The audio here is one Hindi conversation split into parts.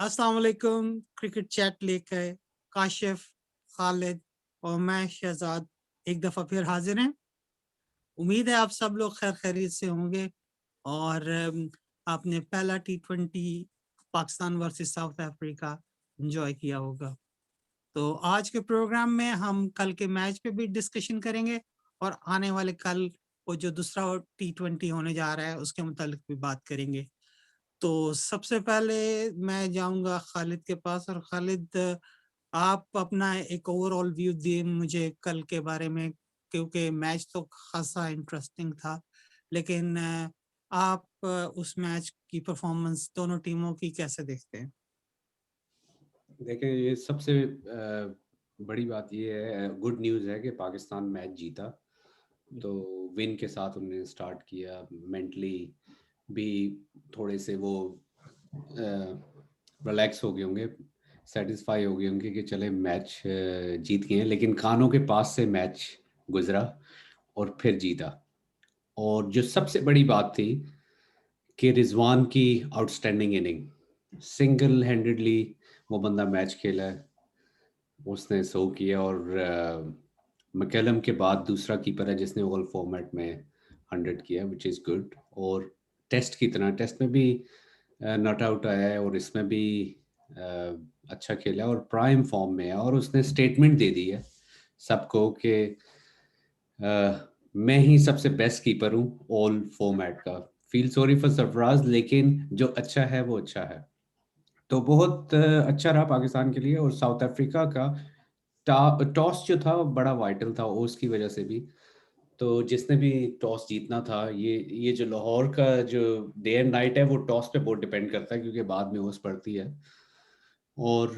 अस्सलाम वालेकुम। क्रिकेट चैट लेकर काशिफ, खालिद और मैं शहजाद एक दफ़ा फिर हाजिर हैं। उम्मीद है आप सब लोग खैर खैरियत से होंगे और आपने पहला टी20 Pakistan versus South Africa enjoy किया होगा। तो आज के प्रोग्राम में हम कल के मैच पे भी डिस्कशन करेंगे और आने वाले कल वो जो दूसरा टी20 होने जा रहा है उसके मुतालिक भी बात करेंगे। तो सबसे पहले मैं जाऊंगा खालिद के पास और खालिद आप अपना एक ओवरऑल व्यू दिए मुझे कल के बारे में, क्योंकि मैच तो खासा इंटरेस्टिंग था, लेकिन आप उस मैच की परफॉर्मेंस दोनों टीमों की कैसे देखते हैं? देखें, ये सबसे बड़ी बात ये है, गुड न्यूज़ है कि पाकिस्तान मैच जीता। तो विन के साथ उन्होंने स्टार्ट किया, मेंटली भी थोड़े से वो रिलैक्स हो गए होंगे, सेटिस्फाई हो गए होंगे कि चले मैच जीत गए हैं। लेकिन कानों के पास से मैच गुजरा और फिर जीता। और जो सबसे बड़ी बात थी कि रिजवान की आउटस्टैंडिंग इनिंग, सिंगल हैंडेडली वो बंदा मैच खेला है, उसने सो किया। और मैकलम के बाद दूसरा कीपर है जिसने ओवल फॉर्मेट में 100 किया, विच इज़ गुड। और टेस्ट की तरह टेस्ट में भी नॉट आउट आया है और इसमें भी अच्छा खेला और प्राइम फॉर्म में है। और उसने स्टेटमेंट दे दी है सबको कि मैं ही सबसे बेस्ट कीपर हूँ ऑल फॉर्मेट का। फील सॉरी फॉर सरफराज, लेकिन जो अच्छा है वो अच्छा है। तो बहुत अच्छा रहा पाकिस्तान के लिए। और साउथ अफ्रीका का टॉस जो था वो बड़ा वाइटल था ओस की वजह से भी। तो जिसने भी टॉस जीतना था, ये जो लाहौर का जो डे एंड नाइट है वो टॉस पे बहुत डिपेंड करता है, क्योंकि बाद में ओस पड़ती है। और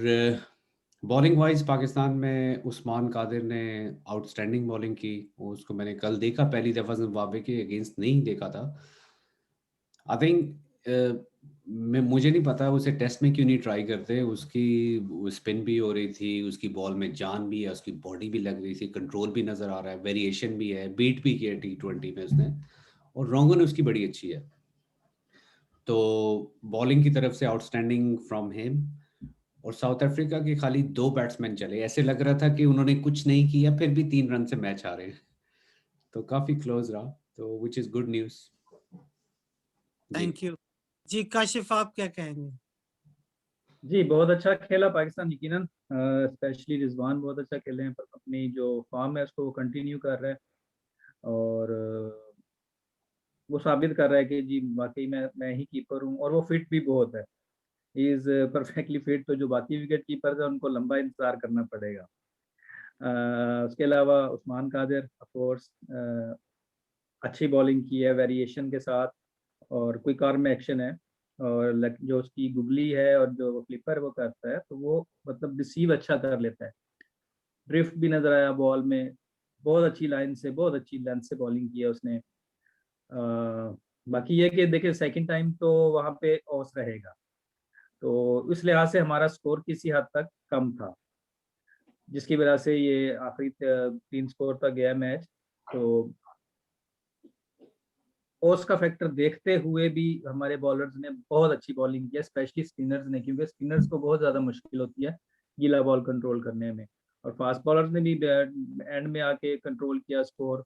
बॉलिंग वाइज पाकिस्तान में उस्मान कादिर ने आउटस्टैंडिंग बॉलिंग की। उसको मैंने कल देखा, पहली दफ़ा जिम्बाब्वे के अगेंस्ट नहीं देखा था। आई थिंक मैं मुझे नहीं पता उसे टेस्ट में क्यों नहीं ट्राई करते। उसकी स्पिन भी हो रही थी, उसकी बॉल में जान भी है, उसकी बॉडी भी लग रही थी, कंट्रोल भी नज़र आ रहा है, वेरिएशन भी है, बीट भी किया टी20 में उसने। और रोंगन उसकी बड़ी अच्छी है। तो बॉलिंग की तरफ से आउटस्टैंडिंग फ्रॉम हिम। और साउथ अफ्रीका के खाली 2 बैट्समैन चले, ऐसे लग रहा था कि उन्होंने कुछ नहीं किया फिर भी 3 रन से मैच हारे। तो काफ़ी क्लोज रहा, तो विच इज़ गुड न्यूज़। जी। थैंक यू जी। काशिफ आप क्या कहेंगे? जी, बहुत अच्छा खेला पाकिस्तान यकीनन। स्पेशली रिजवान बहुत अच्छा खेले हैं, पर अपनी जो फॉर्म है उसको वो कंटिन्यू कर रहे हैं। और वो साबित कर रहा है कि जी वाकई मैं ही कीपर हूँ, और वो फिट भी बहुत है। He is perfectly fit. तो जो बाकी विकेट कीपर है उनको लंबा इंतजार करना पड़ेगा। उसके अलावा उस्मान कादिर ऑफ कोर्स अच्छी बॉलिंग की है वेरिएशन के साथ, और क्विक आर्म में एक्शन है। और जो उसकी गुगली है और जो वो फ्लिपर वो करता है, तो वो मतलब रिसीव अच्छा कर लेता है। ड्रिफ्ट भी नजर आया बॉल में। बहुत अच्छी लाइन से, बहुत अच्छी लेंथ से बॉलिंग की है उसने। बाकी ये कि देखिए सेकंड टाइम तो वहाँ पे ऑस रहेगा, तो इस लिहाज से हमारा स्कोर किसी हद तक कम था, जिसकी वजह से ये आखिरी 3 स्कोर तक गया मैच। तो ओस का फैक्टर देखते हुए भी हमारे बॉलर्स ने बहुत अच्छी बॉलिंग की है, स्पेशली स्पिनर्स ने, क्योंकि स्पिनर्स को बहुत ज़्यादा मुश्किल होती है गीला बॉल कंट्रोल करने में। और फास्ट बॉलर्स ने भी एंड में आके कंट्रोल किया स्कोर।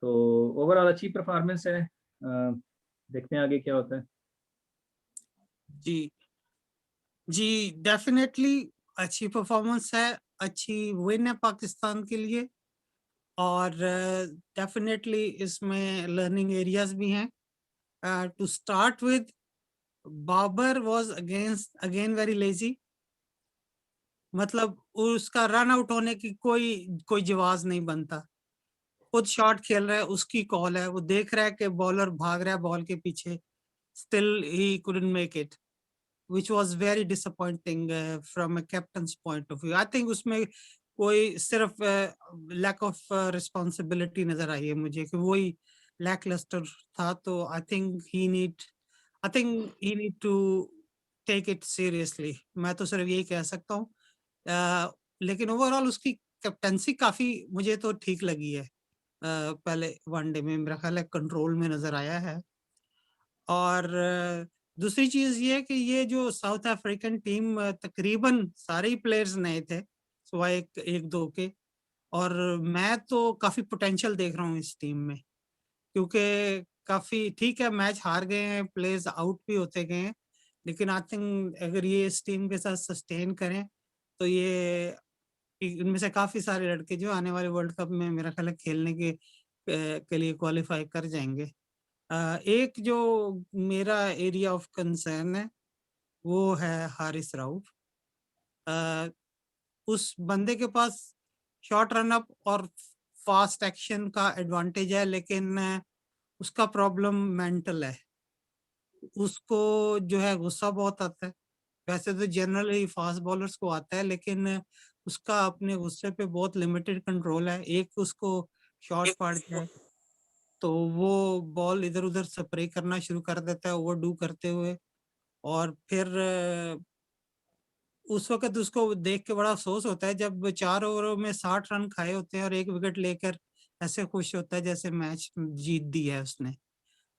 तो ओवरऑल अच्छी परफॉर्मेंस है। देखते हैं आगे क्या होता है। जी जी, डेफिनेटली अच्छी परफॉर्मेंस है, अच्छी विन है पाकिस्तान के लिए और डेफिनेटली इसमें लर्निंग एरियाज भी हैं। To start with, Babar was against again very lazy. मतलब उसका रन आउट होने की कोई कोई जवाब नहीं बनता। खुद शॉट खेल रहा है, उसकी कॉल है, वो देख रहा है कि बॉलर भाग रहा है बॉल के पीछे, still he couldn't make it, which was very disappointing from a captain's point of view. I think उसमें कोई सिर्फ lack of responsibility नजर आई है मुझे कि वही lackluster था। तो I think he need to take it seriously। मैं तो सिर्फ यही कह सकता हूँ। लेकिन ओवरऑल उसकी कैप्टनसी काफी मुझे तो ठीक लगी है। पहले वनडे में मेरा ख्याल है कंट्रोल में नजर आया है। और दूसरी चीज ये है कि ये जो साउथ अफ्रीकन टीम तकरीबन सारे ही प्लेयर्स नए थे, सिवाय एक दो के। और मैं तो काफी पोटेंशियल देख रहा हूँ इस टीम में, क्योंकि काफी ठीक है, मैच हार गए हैं, प्लेयर्स आउट भी होते गए हैं, लेकिन आई थिंक अगर ये इस टीम के साथ सस्टेन करें तो ये इनमें से काफी सारे लड़के जो आने वाले वर्ल्ड कप में मेरा ख्याल है खेलने के लिए क्वालिफाई कर जाएंगे। एक जो मेरा एरिया ऑफ कंसर्न है वो है हारिस राउफ। अ, उस बंदे के पास शॉर्ट रन अप और फास्ट एक्शन का एडवांटेज है, लेकिन उसका प्रॉब्लम मेंटल है। उसको जो है गुस्सा बहुत आता है। वैसे तो जनरली फास्ट बॉलर्स को आता है, लेकिन उसका अपने गुस्से पे बहुत लिमिटेड कंट्रोल है। एक उसको शॉट पड़ जाए तो वो बॉल इधर-उधर स्प्रे करना शुरू कर देता है ओवरडू करते हुए, और फिर उस वक़्त उसको देख के बड़ा अफ़सोस होता है जब 4 ओवरों में 60 रन खाए होते हैं और 1 विकेट लेकर ऐसे खुश होता है जैसे मैच जीत दी है उसने।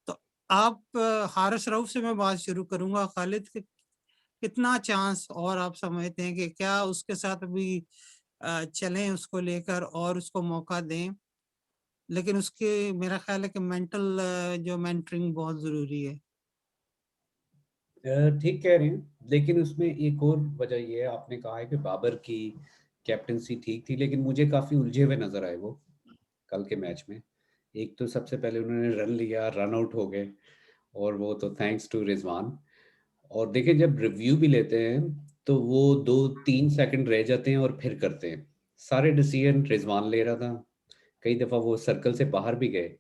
तो आप हारिस रऊफ से मैं बात शुरू करूँगा। खालिद, कितना चांस और आप समझते हैं कि क्या उसके साथ अभी चलें उसको लेकर और उसको मौका दें? लेकिन उसके मेरा ख़्याल है कि मेंटल जो मेंटरिंग बहुत ज़रूरी है। ठीक कह रही हैं, लेकिन उसमें एक और वजह ये है, आपने कहा है कि बाबर की कैप्टेंसी ठीक थी, लेकिन मुझे काफ़ी उलझे हुए नज़र आए वो कल के मैच में। एक तो सबसे पहले उन्होंने रन लिया, रन आउट हो गए, और वो तो थैंक्स टू रिजवान। और देखिए जब रिव्यू भी लेते हैं तो वो 2-3 सेकंड रह जाते हैं और फिर करते हैं। सारे डिसीजन रिजवान ले रहा था, कई दफ़ा वो सर्कल से बाहर भी गए,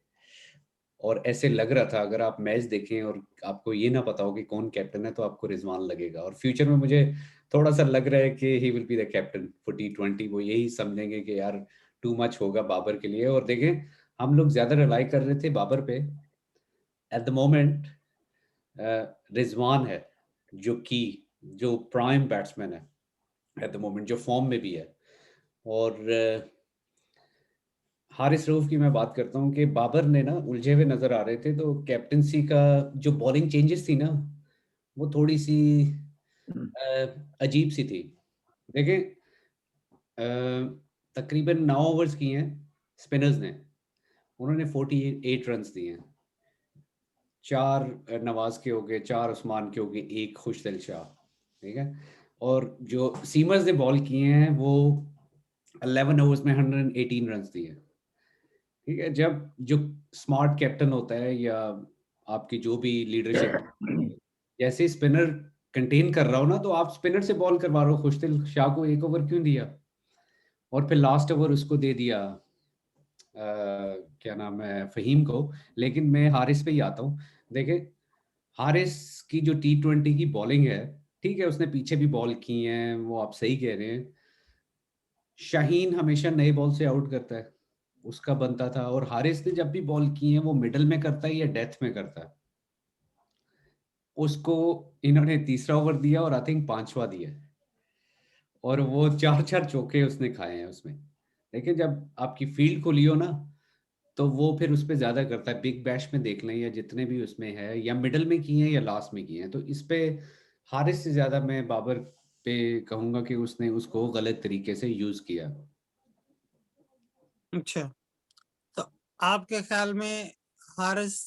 और ऐसे लग रहा था अगर आप मैच देखें और आपको ये ना पता हो कि कौन कैप्टन है तो आपको रिजवान लगेगा। और फ्यूचर में मुझे थोड़ा सा लग रहा है कि he will be the captain for T20। वो यही समझेंगे कि यार टू मच होगा बाबर के लिए। और देखें, हम लोग ज़्यादा रिलाई कर रहे थे बाबर पे, एट द मोमेंट रिजवान है जो प्राइम बैट्समैन है एट द मोमेंट, जो फॉर्म में भी है। और हारिस रऊफ की मैं बात करता हूँ कि बाबर ने ना उलझे हुए नज़र आ रहे थे, तो कैप्टेंसी का जो बॉलिंग चेंजेस थी ना, वो थोड़ी सी अजीब सी थी। देखें, तकरीबन 9 ओवर्स किए हैं स्पिनर्स ने, उन्होंने 48 रन्स दिए हैं। 4 नवाज के हो गए, 4 उस्मान के हो गए, 1 खुशदिल शाह, ठीक है। और जो सीमर्स ने बॉल किए हैं वो 11 ओवर्स में 118 रन्स दिए, ठीक है। जब जो स्मार्ट कैप्टन होता है या आपकी जो भी लीडरशिप, जैसे ही स्पिनर कंटेन कर रहा हो ना, तो आप स्पिनर से बॉल करवा रहे हो। खुशदिल शाह को 1 ओवर क्यों दिया, और फिर लास्ट ओवर उसको दे दिया क्या नाम है, फ़हीम को। लेकिन मैं हारिस पे ही आता हूँ। देखिए, हारिस की जो T20 की बॉलिंग है, ठीक है, उसने पीछे भी बॉल की हैं, वो आप सही कह रहे हैं। शाहीन हमेशा नए बॉल से आउट करता है, उसका बनता था। और हारिस ने जब भी बॉल की है वो मिडल में करता है या डेथ में करता है। उसको इन्होंने तीसरा ओवर दिया और आई थिंक 5वां दिया, और वो 4-4 चौके उसने खाए हैं उसमें। देखिए जब आपकी फील्ड खुली हो ना, तो वो फिर उस पे ज़्यादा करता है। बिग बैश में देख लें या जितने भी उसमें है, या मिडल में किए हैं या लास्ट में किए हैं, तो इस पे हारिस से ज़्यादा मैं बाबर पे कहूँगा कि उसने उसको गलत तरीके से यूज़ किया। अच्छा, तो आपके ख्याल में हारिस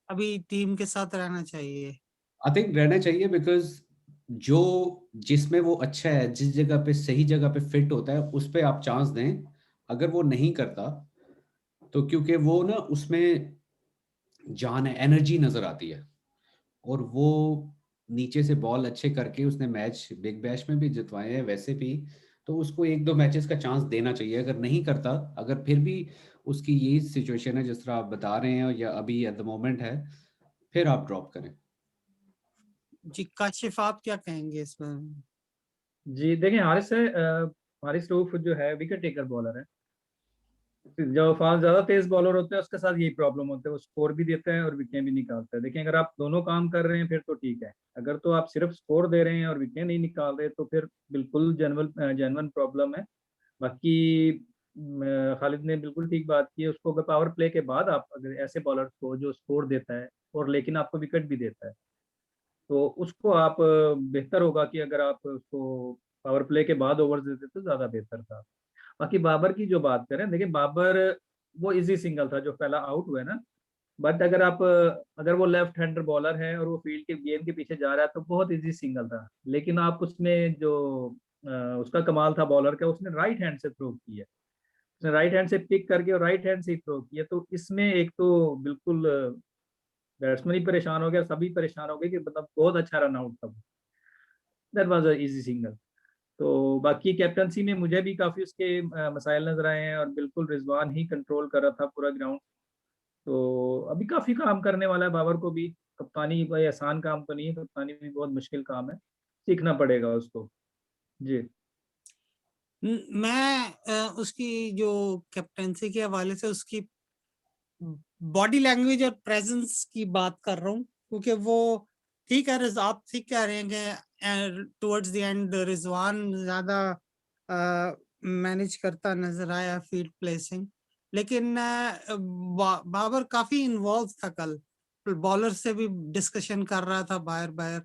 अभी टीम के साथ रहना चाहिए? आई थिंक रहना चाहिए, बिकॉज़ जो जिसमें वो अच्छा है, जिस जगह पे सही जगह पे फिट होता है, उस पे आप चांस दें। अगर वो नहीं करता, तो क्योंकि वो ना उसमें जान है, एनर्जी नज़र आती है, और वो नीचे से बॉल अच्छे करके उसने मैच बिग बैश में भी जितवाए हैं वैसे भी। तो उसको 1-2 मैचेस का चांस देना चाहिए। अगर नहीं करता, अगर फिर भी उसकी यही सिचुएशन है जिस तरह आप बता रहे हैं या अभी एट द मोमेंट है, फिर आप ड्रॉप करें। जी, काशिफ़ आप क्या कहेंगे इसमें? जी देखिए, हारिस रऊफ जो है विकेट टेकर बॉलर है। जो फास्ट ज्यादा तेज बॉलर होते हैं उसके साथ यही प्रॉब्लम होता है, वो स्कोर भी देते हैं और विकेट भी निकालते हैं। देखिए, अगर आप दोनों काम कर रहे हैं फिर तो ठीक है। अगर तो आप सिर्फ स्कोर दे रहे हैं और विकेट नहीं निकाल रहे तो फिर बिल्कुल जेन्युइन प्रॉब्लम है। बाकी खालिद ने बिल्कुल ठीक बात की है। उसको अगर पावर प्ले के बाद आप अगर ऐसे बॉलर को जो स्कोर देता है और लेकिन आपको विकेट भी देता है। तो उसको आप बेहतर होगा कि अगर आप उसको पावर प्ले के बाद ओवर्स देते तो ज़्यादा बेहतर था। बाकी बाबर की जो बात करें, देखिए बाबर वो इजी सिंगल था जो पहला आउट हुआ है ना, बट अगर वो लेफ्ट हैंडर बॉलर है और वो फील्ड के गेम के पीछे जा रहा है तो बहुत इजी सिंगल था। लेकिन आप उसमें जो उसका कमाल था बॉलर का, उसने राइट हैंड से थ्रो किया, उसने राइट हैंड से पिक करके और राइट हैंड से ही थ्रो किया। तो इसमें एक तो बिल्कुल बैट्समैन ही परेशान हो गया, सभी परेशान हो गए कि मतलब बहुत अच्छा रन आउट था। That was a easy single. तो बाकी कैप्टनसी में मुझे भी काफी उसके मसाइल नजर आए हैं और बिल्कुल रिजवान ही कंट्रोल कर रहा था पूरा ग्राउंड। तो अभी काफी काम करने वाला है बाबर को भी। कप्तानी भाई आसान काम तो नहीं है, कप्तानी भी बहुत मुश्किल काम है, सीखना पड़ेगा उसको। जी। मैं उसकी जो कैप्टेंसी के हवाले से उसकी बॉडी लैंग्वेज और प्रेजेंस की बात कर रहा हूँ, क्योंकि वो ठीक है, आप ठीक कह रहे हैं कि टुवर्ड्स द एंड रिजवान ज्यादा मैनेज करता नजर आया फील्ड प्लेसिंग, लेकिन बाबर काफी इन्वॉल्व था कल, बॉलर से भी डिस्कशन कर रहा था बाहर बाहर।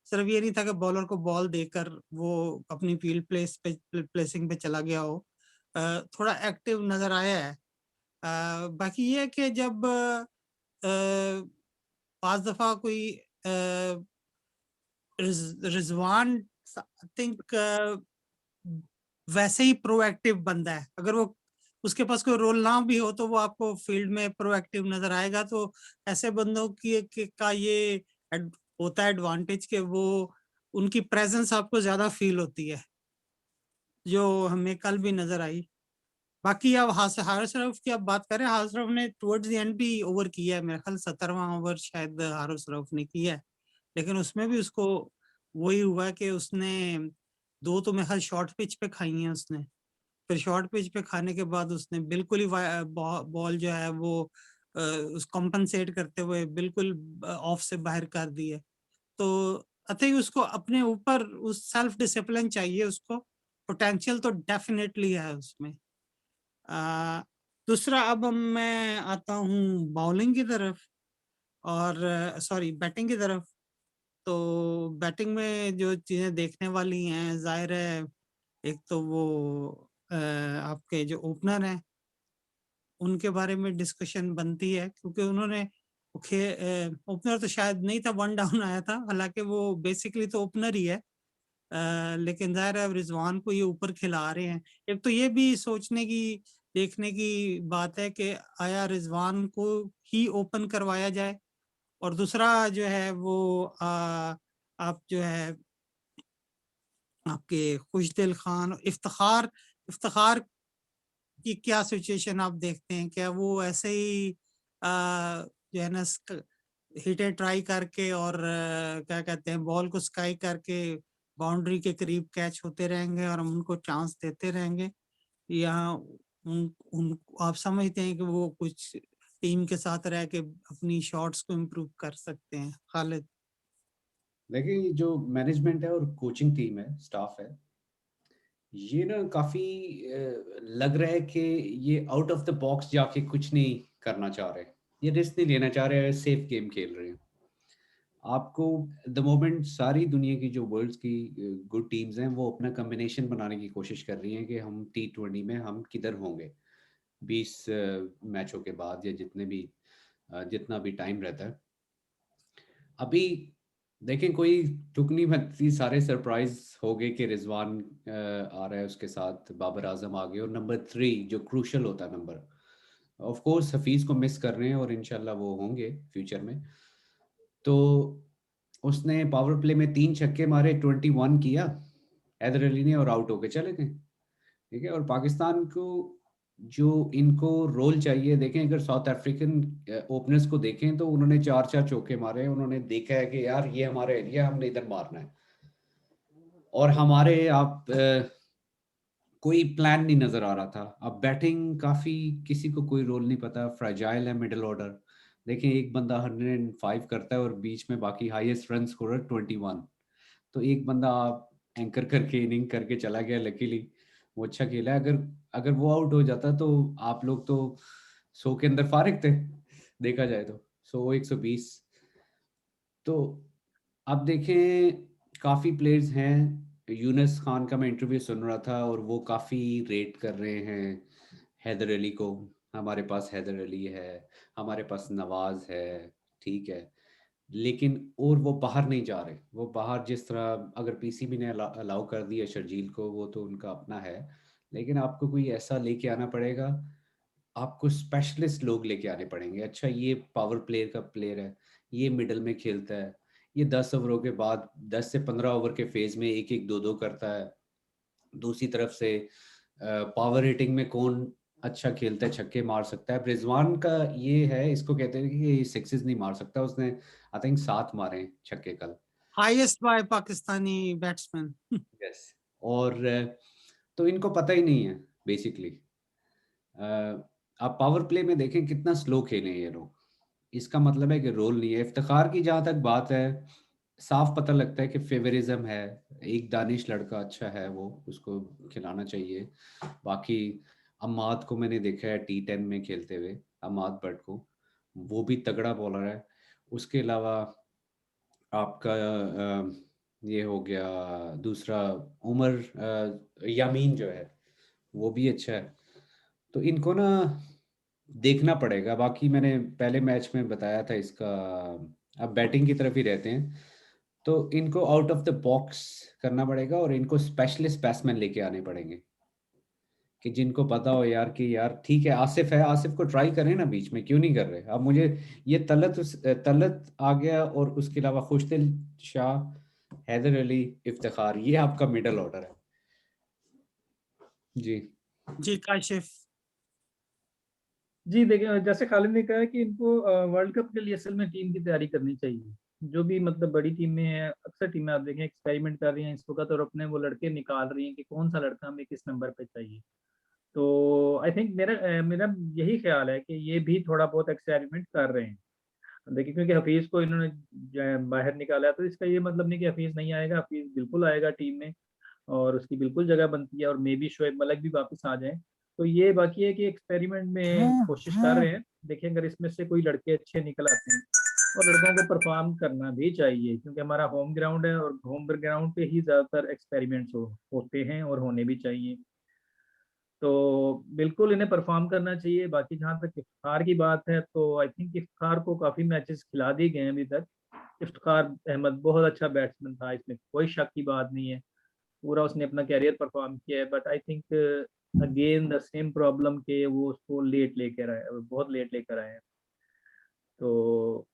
सिर्फ ये नहीं था कि बॉलर को बॉल देकर वो अपनी फील्ड प्लेसिंग पे चला गया हो, थोड़ा एक्टिव नजर आया है। बाकी ये है कि जब पांच दफा कोई रिजवान थिंक वैसे ही प्रोएक्टिव बंदा है, अगर वो उसके पास कोई रोल ना भी हो तो वो आपको फील्ड में प्रोएक्टिव नजर आएगा। तो ऐसे बंदों का ये होता है एडवांटेज कि वो उनकी प्रेजेंस आपको ज्यादा फील होती है, जो हमें कल भी नजर आई। बाकी अब हारिस रऊफ की आप बात करें, हारिस रऊफ ने टुवर्ड्स द एंड भी ओवर किया है, मेरे ख्याल 17वां ओवर शायद हारिस रऊफ ने किया है, लेकिन उसमें भी उसको वही हुआ कि उसने दो तो मेरे ख्याल शॉर्ट पिच पे खाई हैं उसने, फिर शॉर्ट पिच पे खाने के बाद उसने बिल्कुल ही बॉल जो है वो उस कॉम्पनसेट करते हुए बिल्कुल ऑफ से बाहर कर दी है। तो आई थिंक उसको अपने ऊपर उस सेल्फ डिसिप्लिन चाहिए उसको, पोटेंशियल तो डेफिनेटली है उसमें। दूसरा अब मैं आता हूँ बॉलिंग की तरफ, और सॉरी बैटिंग की तरफ। तो बैटिंग में जो चीजें देखने वाली हैं, जाहिर है एक तो वो आपके जो ओपनर हैं उनके बारे में डिस्कशन बनती है, क्योंकि उन्होंने ओपनर तो शायद नहीं था, वन डाउन आया था, हालांकि वो बेसिकली तो ओपनर ही है। लेकिन जाहिर है रिजवान को ये ऊपर खिला रहे हैं। एक तो ये भी सोचने की देखने की बात है कि आया रिजवान को ही ओपन करवाया जाए, और दूसरा जो है वो आप जो है आपके खुशदिल खान, इफ्तिखार इफ्तिखार की क्या सिचुएशन आप देखते हैं? क्या वो ऐसे ही जो है ना हिटे ट्राई करके और क्या कहते हैं बॉल को स्काई करके बाउंड्री के करीब कैच होते रहेंगे और हम उनको चांस देते रहेंगे, या उन आप समझते हैं कि वो कुछ टीम के साथ रह के अपनी शॉट्स को इम्प्रूव कर सकते हैं? खालिद। देखिए, जो मैनेजमेंट है और कोचिंग टीम है, स्टाफ है, ये ना काफी लग रहा है कि ये आउट ऑफ द बॉक्स जाके कुछ नहीं करना चाह रहे, ये रिस्क नहीं लेना चाह रहे, सेफ गेम खेल रहे हैं। आपको द मोमेंट सारी दुनिया की जो वर्ल्ड की गुड टीम्स हैं वो अपना कॉम्बिनेशन बनाने की कोशिश कर रही हैं कि हम T20 में हम किधर होंगे 20 मैचों के बाद, या जितना भी टाइम रहता है। अभी देखें, कोई तुक नहीं बनती, सारे सरप्राइज हो गए कि रिजवान आ रहा है, उसके साथ बाबर आजम आ गए, और नंबर 3 जो क्रूशल होता है नंबर, ऑफ कोर्स हफीज को मिस कर रहे हैं और इंशाल्लाह वो होंगे फ्यूचर में। तो उसने पावर प्ले में 3 छक्के मारे, 21 किया हैदर अली ने, और आउट होके चले गए। ठीक है, और पाकिस्तान को जो इनको रोल चाहिए, देखें अगर साउथ अफ्रीकन ओपनर्स को देखें तो उन्होंने 4-4 चौके मारे, उन्होंने देखा है कि यार ये हमारा एरिया, हमने इधर मारना है, और हमारे कोई प्लान नहीं नजर आ रहा था। अब बैटिंग काफी, किसी को कोई रोल नहीं पता, फ्रेजाइल है मिडिल ऑर्डर। देखें एक बंदा 105 करता है और बीच में बाकी हाईएस्ट रन स्कोरर 21, तो एक बंदा आप एंकर करके इनिंग करके चला गया, लकीली वो अच्छा खेला। अगर अगर वो आउट हो जाता तो आप लोग तो 100 के अंदर फारिग थे, देखा जाए तो 100 120। तो आप देखें काफ़ी प्लेयर्स हैं, यूनुस खान का मैं इंटरव्यू सुन रहा था और वो काफ़ी रेट कर रहे हैं हैदर अली को। हमारे पास हैदर अली है, हमारे पास नवाज़ है, ठीक है। लेकिन और वो बाहर नहीं जा रहे। वो बाहर जिस तरह अगर पीसीबी ने अलाउ कर दिया शर्जील को, वो तो उनका अपना है। लेकिन आपको कोई ऐसा लेके आना पड़ेगा, आपको स्पेशलिस्ट लोग लेके आने पड़ेंगे। अच्छा ये पावर प्लेयर का प्लेयर है, ये मिडल में खेलता है, ये 10 ओवरों के बाद 10 से 15 ओवर के फेज़ में 1-1, 2-2 करता है। दूसरी तरफ से पावर हिटिंग में कौन अच्छा खेलता है, छक्के मार सकता है। रिजवान का ये है, इसको कहते हैं कि ये सिक्सेस नहीं मार सकता। उसने आई थिंक 7 मारे हैं छक्के कल। Highest by Pakistani batsman. Yes. और तो इनको पता ही नहीं है बेसिकली। आप पावर प्ले में देखें कितना स्लो खेले ये लोग। इसका मतलब है कि रोल नहीं है। इफ्तिखार की जहाँ तक बात है, साफ पता लगता है कि फेवरिज्म है। एक दानिश लड़का अच्छा है, वो उसको खिलाना चाहिए। बाकी अम्माद को मैंने देखा है T10 में खेलते हुए, अम्माद बट को, वो भी तगड़ा बॉलर है। उसके अलावा आपका ये हो गया दूसरा उमर यामीन जो है, वो भी अच्छा है। तो इनको ना देखना पड़ेगा। बाकी मैंने पहले मैच में बताया था इसका, अब बैटिंग की तरफ ही रहते हैं, तो इनको आउट ऑफ द बॉक्स करना पड़ेगा और इनको स्पेशलिस्ट बैट्समैन लेके आने पड़ेंगे कि जिनको पता हो यार कि यार ठीक है आसिफ है, आसिफ को ट्राई करें ना बीच में, क्यों नहीं कर रहे। अब मुझे ये तलत आ गया और उसके अलावा खुशदिल शाह, हैदर अली, इफ्तिखार, ये आपका मिडल ऑर्डर है जी। जी काशिफ। जी देखिए, जैसे खालिद ने कहा कि इनको वर्ल्ड कप के लिए असल में टीम की तैयारी करनी चाहिए। जो भी मतलब बड़ी टीमें हैं, अक्सर टीमें आप देखें एक्सपेरिमेंट कर रही हैं इस वक्त और अपने वो लड़के निकाल रही हैं कि कौन सा लड़का हमें किस नंबर पे चाहिए। तो आई थिंक मेरा यही ख्याल है कि ये भी थोड़ा बहुत एक्सपेरिमेंट कर रहे हैं। देखिए, क्योंकि हफीज को इन्होंने बाहर निकाला है, तो इसका ये मतलब नहीं कि हफीज नहीं आएगा। हफीज बिल्कुल आएगा टीम में और उसकी बिल्कुल जगह बनती है, और मे बी शोएब मलिक भी वापस आ जाए। तो ये बाकी है कि एक्सपेरिमेंट में कोशिश कर रहे हैं। देखिए अगर इसमें से कोई लड़के अच्छे निकल आते हैं, और लड़कों को परफॉर्म करना भी चाहिए क्योंकि हमारा होम ग्राउंड है, और होम ग्राउंड पे ही ज़्यादातर एक्सपेरिमेंट्स होते हैं और होने भी चाहिए। तो बिल्कुल इन्हें परफॉर्म करना चाहिए। बाकी जहाँ तक इफ्तार की बात है, तो आई थिंक इफ्तार को काफ़ी मैचेस खिला दिए गए हैं अभी तक। इफ्तार अहमद बहुत अच्छा बैट्समैन था, इसमें कोई शक की बात नहीं है। पूरा उसने अपना कैरियर परफॉर्म किया है, but I think again the same problem के वो उसको लेट लेकर आए, बहुत लेट लेकर आए हैं। तो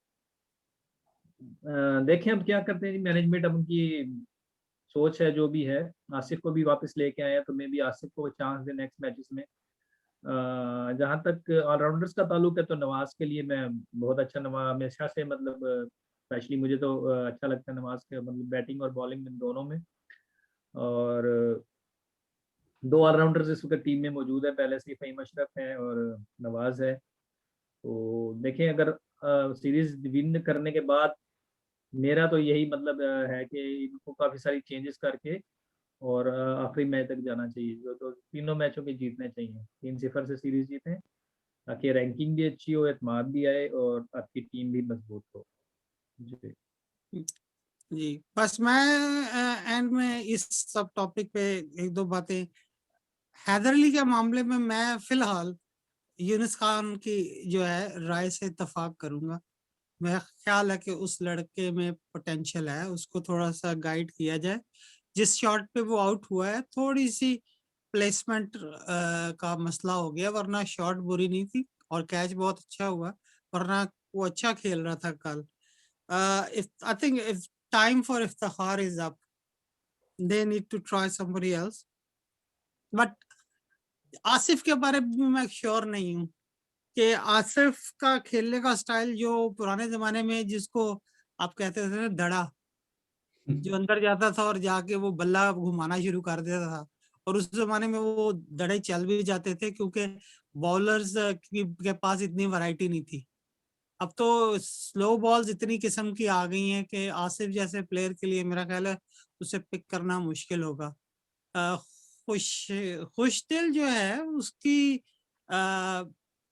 देखें अब क्या करते हैं जी मैनेजमेंट। अब उनकी सोच है जो भी है। आसिफ को भी वापस लेके आए हैं, तो मे बी आसिफ को चांस दे नेक्स्ट मैचेस में। जहाँ तक ऑलराउंडर्स का ताल्लुक है, तो नवाज के लिए मैं बहुत अच्छा, नवाज हमेशा से मतलब स्पेशली मुझे तो अच्छा लगता है नवाज के, मतलब बैटिंग और बॉलिंग में दोनों में। और दो ऑलराउंडर्स इस वक्त टीम में मौजूद है, पहले से फ़हीम अशरफ है और नवाज है। तो देखें अगर सीरीज विन करने के बाद, मेरा तो यही मतलब है कि इनको काफ़ी सारी चेंजेस करके और आखिरी मैच तक जाना चाहिए। जो तो तीनों मैचों के जीतने चाहिए, 3-0 से सीरीज जीतें, ताकि रैंकिंग भी अच्छी हो, एतमाद भी आए और आपकी टीम भी मजबूत हो। जी जी बस मैं एंड में इस सब टॉपिक पे एक दो बातें। हैदर अली के मामले में मैं फिलहाल यूनुस खान की जो है राय से इत्तेफाक करूंगा। मेरा ख्याल है कि उस लड़के में पोटेंशियल है, उसको थोड़ा सा गाइड किया जाए। जिस शॉट पे वो आउट हुआ है, थोड़ी सी प्लेसमेंट का मसला हो गया, वरना शॉट बुरी नहीं थी और कैच बहुत अच्छा हुआ, वरना वो अच्छा खेल रहा था कल। if I think if time for Iftikhar is up, they need to try somebody else. But Asif के बारे में मैं श्योर नहीं हूँ कि आसिफ का खेलने का स्टाइल जो पुराने जमाने में जिसको आप कहते थे ना दड़ा, जो अंदर जाता था और जाके वो बल्ला घुमाना शुरू कर देता था। और उस जमाने में वो दड़े चल भी जाते थे क्योंकि बॉलर्स के पास इतनी वैरायटी नहीं थी। अब तो स्लो बॉल्स इतनी किस्म की आ गई हैं कि आसिफ जैसे प्लेयर के लिए मेरा ख्याल है उसे पिक करना मुश्किल होगा। अ, खुशदिल जो है उसकी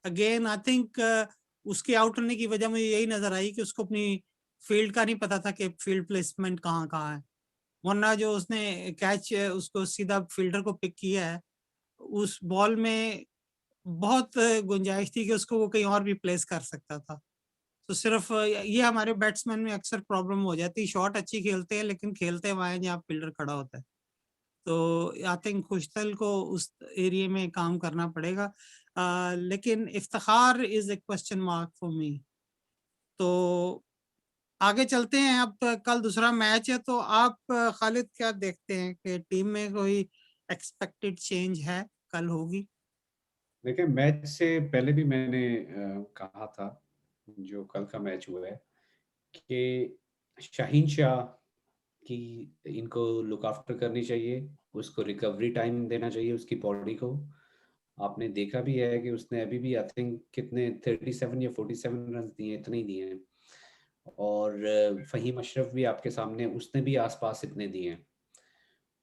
अगेन आई थिंक उसके आउट होने की वजह मुझे यही नजर आई कि उसको अपनी फील्ड का नहीं पता था कि फील्ड प्लेसमेंट कहाँ है, वरना जो उसने कैच उसको सीधा फील्डर को पिक किया है, उस बॉल में बहुत गुंजाइश थी कि उसको वो कहीं और भी प्लेस कर सकता था। तो सिर्फ ये हमारे बैट्समैन में अक्सर प्रॉब्लम हो जाती है, शॉट अच्छी खेलते हैं लेकिन खेलते वहाँ हैं जहाँ फील्डर खड़ा होता है। तो आई थिंक खुशतल को उस एरिया में काम करना पड़ेगा। लेकिन Iftikhar is a question mark for me. तो आगे चलते हैं, अब कल दूसरा मैच है, तो आप खालिद क्या देखते हैं कि टीम में कोई एक्सपेक्टेड चेंज है कल होगी? देखिए, मैच से पहले भी मैंने कहा था, जो कल का मैच हुआ है, कि शाहीन शाह की इनको लुक आफ्टर करनी चाहिए, उसको रिकवरी टाइम देना चाहिए उसकी बॉडी को। आपने देखा भी है कि उसने अभी भी आई थिंक कितने 37 या 47 रन दिए, इतने ही दिए हैं। और फ़हीम अशरफ भी आपके सामने, उसने भी आसपास इतने दिए हैं।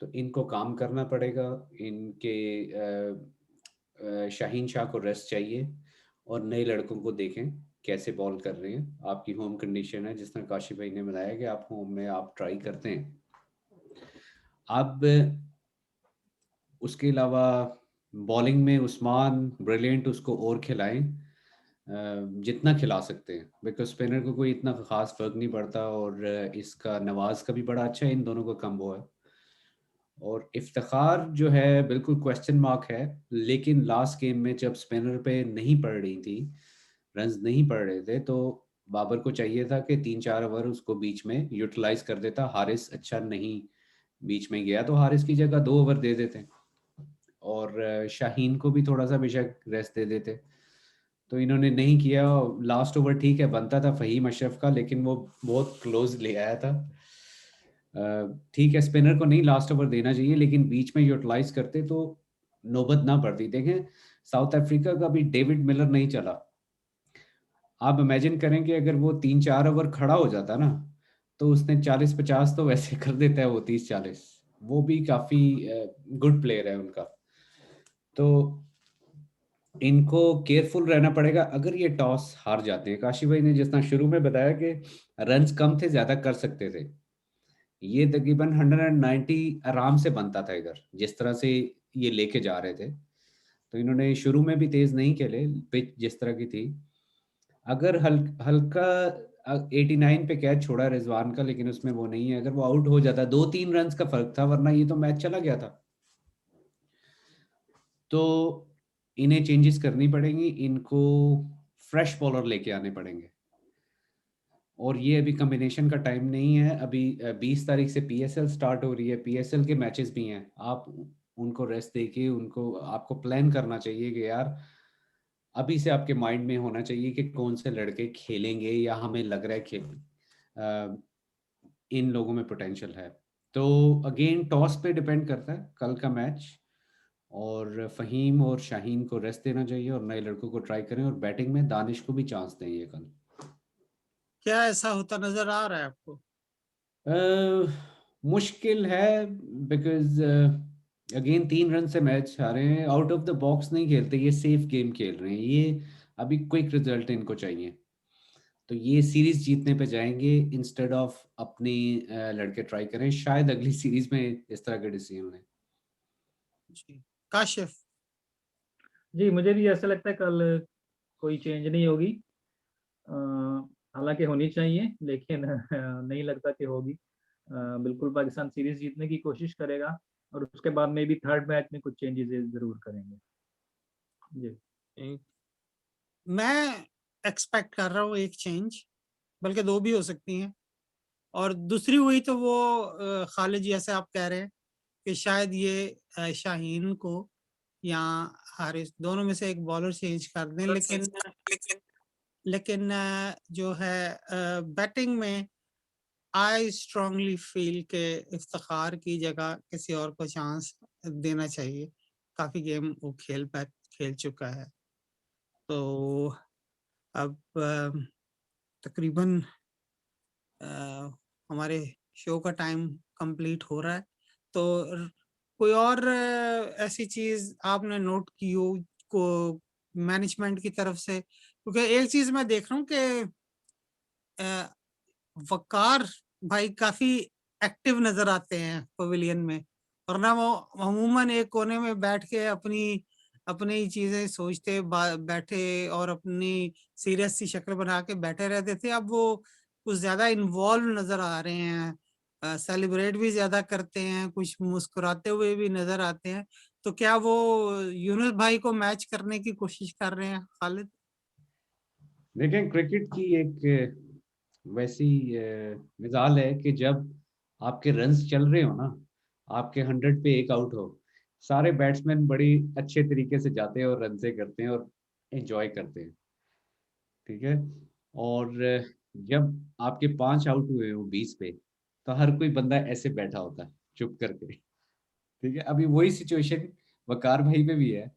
तो इनको काम करना पड़ेगा, इनके शाहीन शाह को रेस्ट चाहिए और नए लड़कों को देखें कैसे बॉल कर रहे हैं। आपकी होम कंडीशन है, जिस तरह काशी भाई ने बताया कि आप होम में आप ट्राई करते हैं। अब उसके अलावा बॉलिंग में उस्मान ब्रिलियंट, उसको और खिलाएं जितना खिला सकते हैं, बिकॉज स्पिनर को कोई इतना खास फर्क नहीं पड़ता। और इसका नवाज का भी बड़ा अच्छा है, इन दोनों का कम्बो है। और इफ्तिखार जो है बिल्कुल क्वेश्चन मार्क है, लेकिन लास्ट गेम में जब स्पिनर पे नहीं पड़ रही थी, रन्स नहीं पड़ रहे थे, तो बाबर को चाहिए था कि 3-4 ओवर उसको बीच में यूटिलाइज कर देता। हारिस अच्छा नहीं बीच में गया, तो हारिस की जगह 2 ओवर दे देते और शाहीन को भी थोड़ा सा बेशक रेस्ट दे देते। तो इन्होंने नहीं किया। लास्ट ओवर ठीक है बनता था फ़हीम अशरफ का, लेकिन वो बहुत क्लोज ले आया था। ठीक है, स्पिनर को नहीं लास्ट ओवर देना चाहिए, लेकिन बीच में यूटिलाइज करते तो नौबत ना पड़ती। देखें, साउथ अफ्रीका का भी डेविड मिलर नहीं चला। आप इमेजिन करें कि अगर वो 3-4 ओवर खड़ा हो जाता ना, तो उसने 40-50 तो वैसे कर देता है वो 30-40। वो भी काफ़ी गुड प्लेयर है उनका। तो इनको केयरफुल रहना पड़ेगा अगर ये टॉस हार जाते हैं। काशी भाई ने जिस तरह शुरू में बताया कि रन्स कम थे, ज़्यादा कर सकते थे, ये तकरीबन 190 आराम से बनता था इधर, जिस तरह से ये लेके जा रहे थे। तो इन्होंने शुरू में भी तेज नहीं खेले, पिच जिस तरह की थी। अगर हल्का 89 पे कैच छोड़ा रिजवान का, लेकिन उसमें वो नहीं है। अगर वो आउट हो जाता, 2-3 रन का फर्क था, वरना ये तो मैच चला गया था। तो इन्हें चेंजेस करनी पड़ेंगी, इनको फ्रेश बॉलर लेके आने पड़ेंगे। और ये अभी कॉम्बिनेशन का टाइम नहीं है। अभी 20 तारीख से पीएसएल स्टार्ट हो रही है, पीएसएल के मैचेस भी हैं। आप उनको रेस्ट देके उनको आपको प्लान करना चाहिए कि यार अभी से आपके माइंड में होना चाहिए कि कौन से लड़के खेलेंगे या हमें लग रहा है कि इन लोगों में पोटेंशियल है। तो अगेन टॉस पे डिपेंड करता है कल का मैच। और फ़हीम और शाहीन को रेस्ट देना चाहिए और नए लड़कों को ट्राई करें, और बैटिंग में दानिश को भी चांस दें ये कल। क्या ऐसा होता नजर आ रहा है आपको? मुश्किल है, बिकॉज अगेन 3 रन से मैच हारे हैं, आउट ऑफ द बॉक्स नहीं खेलते, ये सेफ गेम खेल रहे हैं। ये अभी क्विक रिजल्ट इनको चाहिए, तो ये सीरीज जीतने पे जाएंगे इंस्टेड ऑफ अपनी लड़के ट्राई करें। शायद अगली सीरीज में इस तरह के डिसीजन लें। जी काशिफ। जी मुझे भी ऐसा लगता है कल कोई चेंज नहीं होगी। अ, हालांकि होनी चाहिए, लेकिन नहीं लगता कि होगी। बिल्कुल पाकिस्तान सीरीज जीतने की कोशिश करेगा और उसके बाद में भी थर्ड मैच में कुछ चेंजेस जरूर करेंगे। जी मैं एक्सपेक्ट कर रहा हूँ एक चेंज, बल्कि 2 भी हो सकती हैं। और दूसरी हुई तो वो खालिद जैसे आप कह रहे हैं कि शायद ये शाहीन को या हारिस दोनों में से एक बॉलर चेंज कर दें। लेकिन जो है बैटिंग में आई स्ट्रांगली फील के इफ्तिखार की जगह किसी और को चांस देना चाहिए। काफी गेम वो खेल चुका है। तो अब तकरीबन हमारे शो का टाइम कंप्लीट हो रहा है। तो कोई और ऐसी चीज आपने नोट की हो को मैनेजमेंट की तरफ से? क्योंकि एक चीज मैं देख रहा हूँ कि वकार भाई काफी एक्टिव नजर आते हैं पवेलियन में, वरना वो अमूमन एक कोने में बैठ के अपनी अपनी ही चीजें सोचते बैठे और अपनी सीरियस सी शक्ल बना के बैठे रहते थे। अब वो कुछ ज्यादा इन्वॉल्व नजर आ रहे हैं, सेलिब्रेट भी ज्यादा करते हैं, कुछ मुस्कुराते हुए भी नजर आते हैं। तो क्या वो यूनुस भाई को मैच करने की कोशिश कर रहे हैं खालिद? देखें, क्रिकेट की एक वैसी मिसाल है कि जब आपके रन्स चल रहे हो ना, आपके 100 पे एक आउट हो, सारे बैट्समैन बड़ी अच्छे तरीके से जाते हैं और रन से करते हैं और एंजॉय करते हैं, ठीक है। और जब आपके 5 आउट हुए हो 20 पे, तो हर कोई बंदा ऐसे बैठा होता है चुप करके, ठीक है। अभी वही सिचुएशन वकार भाई पे भी है।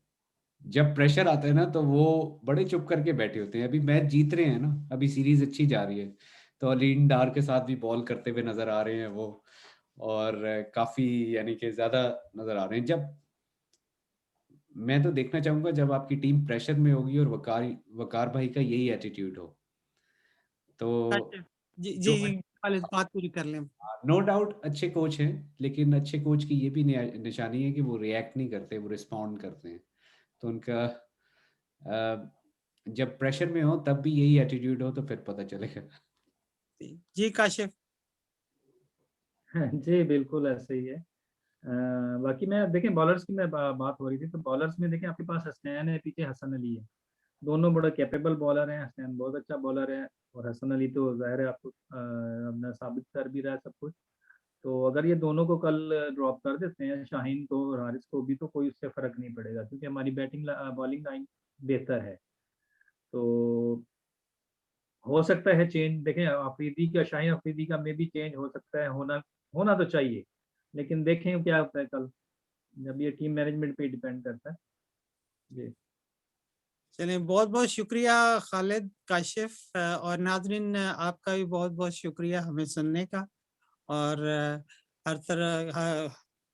जब प्रेशर आता है ना, तो वो बड़े चुप करके बैठे होते हैं। अभी मैच जीत रहे हैं ना, अभी सीरीज अच्छी जा रही है, तो अलीन डार के साथ भी बॉल करते हुए नजर आ रहे हैं वो, और काफी यानी कि ज्यादा नजर आ रहे हैं। जब मैं तो देखना चाहूंगा जब आपकी टीम प्रेशर में होगी और वकार वकार भाई का यही एटीट्यूड हो, तो अच्छा। जी जी जो जी, खालिद बात पूरी कर लें। नो डाउट अच्छे कोच हैं, लेकिन अच्छे कोच की ये भी निशानी है कि वो रिएक्ट नहीं करते, वो रिस्पॉन्ड करते हैं। तो उनका जब प्रेशर में हो तब भी यही एटीट्यूड हो, तो फिर पता चलेगा। जी काशिफ। जी बिल्कुल ऐसे ही है। बाकी मैं देखें बॉलर्स की मैं बात हो रही थी, तो बॉलर्स में देखें आपके पास हसनैन है, पीछे हसन अली है। दोनों बड़ा कैपेबल बॉलर हैं। हसनैन बहुत अच्छा बॉलर है और हसन अली तो जाहिर है आपको अपना साबित कर भी रहा है सब कुछ। तो अगर ये दोनों को कल ड्रॉप कर देते हैं, शाहीन को और हारिस को भी, तो कोई उससे फर्क नहीं पड़ेगा क्योंकि हमारी बैटिंग बॉलिंग लाइन बेहतर है। तो हो सकता है चेंज, देखें अफरीदी का, शाहीन अफरीदी का में भी चेंज हो सकता है, होना होना तो चाहिए, लेकिन देखें क्या होता है कल, जब ये टीम मैनेजमेंट पे डिपेंड करता है। जी चलिए, बहुत बहुत शुक्रिया खालिद, काशिफ और नाजरीन, आपका भी बहुत बहुत शुक्रिया हमें सुनने का। और हर तरह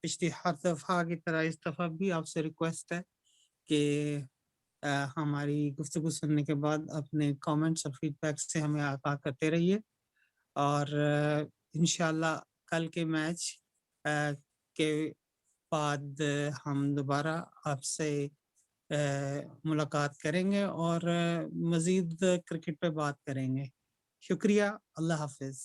पिछली हर दफा की तरह इस दफा भी आपसे रिक्वेस्ट है कि हमारी गुफ्तगू सुनने के बाद अपने कमेंट्स और फीडबैक से हमें आगाह करते रहिए। और इंशाल्लाह कल के मैच के बाद हम दोबारा आपसे मुलाकात करेंगे और मज़ीद क्रिकेट पे बात करेंगे। शुक्रिया, अल्लाह हाफ़िज़।